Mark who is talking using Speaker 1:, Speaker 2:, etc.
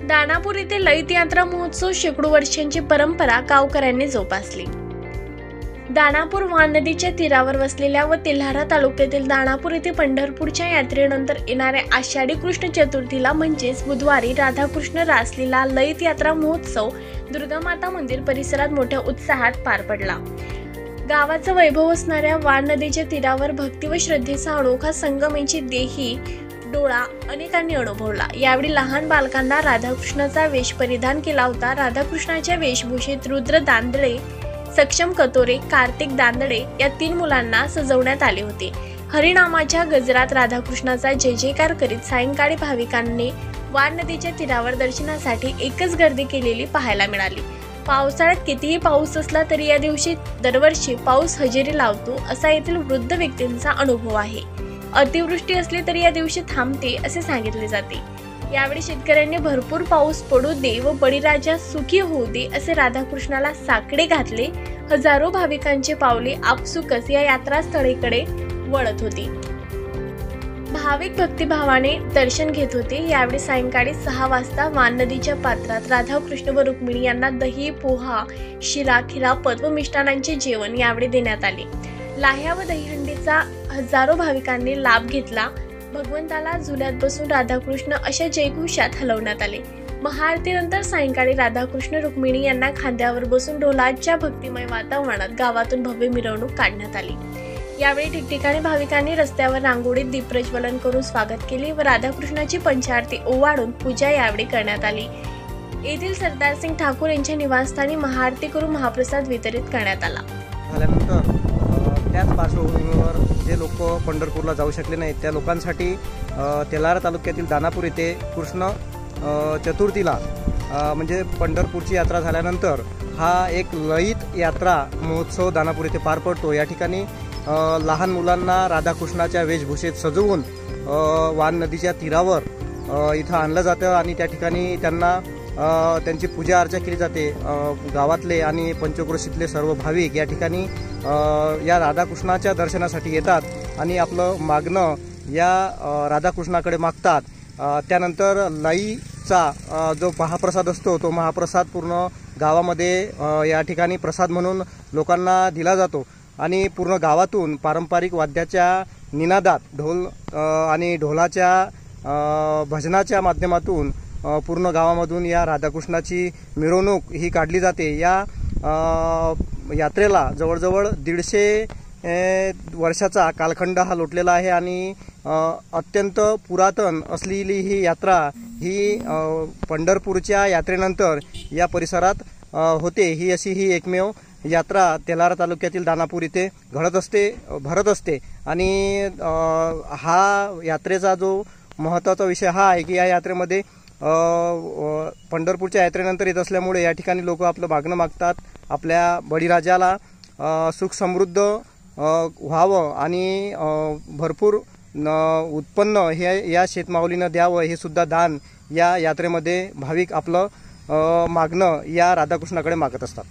Speaker 1: दानापूर येथे ललित यात्रा महोत्सव शेकडो वर्षांची परंपरा गावकऱ्यांनी जोपासली। दानापूर वान नदीच्या तीरावर वसलेल्या व तेल्हारा तालुक्यातील दानापूर येथे पंढरपूरच्या यात्रेनंतर येणाऱ्या आषाढी कृष्ण चतुर्थीला म्हणजेच बुधवारी राधाकृष्ण रासलीला ललित यात्रा महोत्सव दुर्गामाता मंदिर परिसरात मोठ्या उत्साहात पार पडला। गावाचं वैभव असणाऱ्या वान नदीच्या तीरावर भक्ती व श्रद्धेचा अनोखा संगमाची देही डोळा अनेकांनी अनुभवला। यावेळी लहान बालकांना राधाकृष्णाचा वेश परिधान केला होता। राधाकृष्णाच्या वेशभूषेत रुद्र दांदळे, सक्षम कतोरे, कार्तिक दांदळे या 3 मुलांना सजवण्यात आले होते। हरिनामाच्या गजरात राधाकृष्णाचा जय जयकार करीत सायंकाळी भाविकांनी वान नदीच्या तीरावर दर्शनासाठी एकच गर्दी केलेली पाहायला मिळाली। पावसाळ्यात कितीही पाऊस असला तरी या दिवशी दरवर्षी पाऊस हजेरी लावतो असा येथील वृद्ध व्यक्तींचा अनुभव आहे। अतिवृष्टी असली तरी या दिवशी थांबते असे सांगितले जाते। यावेळी शेतकऱ्यांनी भरपूर पाऊस पडू दे व बळीराजा सुखी होऊ दे असे राधाकृष्णाला साकडे घातले। हजारो भाविकांचे पावले आपसुकच या यात्रास्थळीकडे वळत होती। भाविक भक्तिभावाने दर्शन घेत होते। यावेळी सायंकाळी 6 वाजता वान नदीच्या पात्रात राधाकृष्ण व रुक्मिणी यांना दही, पोहा, शिरा, खिरापत व मिष्टानांचे जेवण यावेळी देण्यात आले। लाह्या व दहीहंडीचा हजारो भाविकांनी लाभ घेतला। भगवंताला झुल्यात बसून राधाकृष्ण अशा जयघोषात हलवण्यात आले। महाआरतीनंतर सायंकाळी राधाकृष्ण रुक्मिणी यांना खांद्यावर बसून ढोलाच्या भक्तिमय वातावरणात गावातून भव्य मिरवणूक काढण्यात आली। यावेळी ठिकठिकाणी भाविकांनी रस्त्यावर रांगोळीत दीप प्रज्वलन करून स्वागत केले व राधाकृष्णाची पंचारती ओवाळून पूजा यावेळी करण्यात आली। येथील सरदार सिंग ठाकूर यांच्या निवासस्थानी महाआरती करून महाप्रसाद वितरित करण्यात आला।
Speaker 2: त्याच पार्श्वभूमीवर जे लोक पंढरपूरला जाऊ शकले नाहीत त्या लोकांसाठी तेल्हारा तालुक्यातील दानापूर येथे कृष्ण चतुर्थीला म्हणजे पंढरपूरची यात्रा झाल्यानंतर हा एक ललित यात्रा महोत्सव दानापूर येथे पार पडतो। या ठिकाणी लहान मुलांना राधाकृष्णाच्या वेशभूषेत सजवून वान नदीच्या तीरावर इथं आणलं जातं आणि त्या ठिकाणी त्यांना त्यांची पूजा अर्चा केली जाते। गावातले आणि पंचक्रोशीतले सर्व भाविक या ठिकाणी या राधाकृष्णाच्या दर्शनासाठी येतात आणि आपलं मागणं या राधाकृष्णाकडे मागतात। त्यानंतर लाईचा जो महाप्रसाद असतो तो महाप्रसाद पूर्ण गावामध्ये या ठिकाणी प्रसाद म्हणून लोकांना दिला जातो आणि पूर्ण गावातून पारंपरिक वाद्याच्या निनादात ढोल आणि ढोलाच्या भजनाच्या माध्यमातून पूर्ण गावामधून या राधाकृष्णाची मिरवणूक ही काढली जाते। या यात्रेला जवळजवळ 150 वर्षाचा कालखंड हा लोटलेला आहे आणि अत्यंत पुरातन असलेली ही यात्रा ही पंढरपूरच्या यात्रेनंतर या परिसरात होते। ही एकमेव यात्रा तेल्हारा तालुक्यातील दानापूर इथे भरत असते आणि हा यात्रेचा जो महत्त्वाचा विषय हा आहे की या यात्रेमध्ये पंढरपूरच्या यात्रेनंतर येत असल्यामुळे या ठिकाणी लोक आपलं मागणं मागतात। आपल्या बळीराजाला सुख समृद्ध व्हावं आणि भरपूर उत्पन्न हे या शेतमाऊलीनं द्यावं हे सुद्धा दान या यात्रेमध्ये भाविक आपलं मागणं या राधाकृष्णाकडे मागत असतात।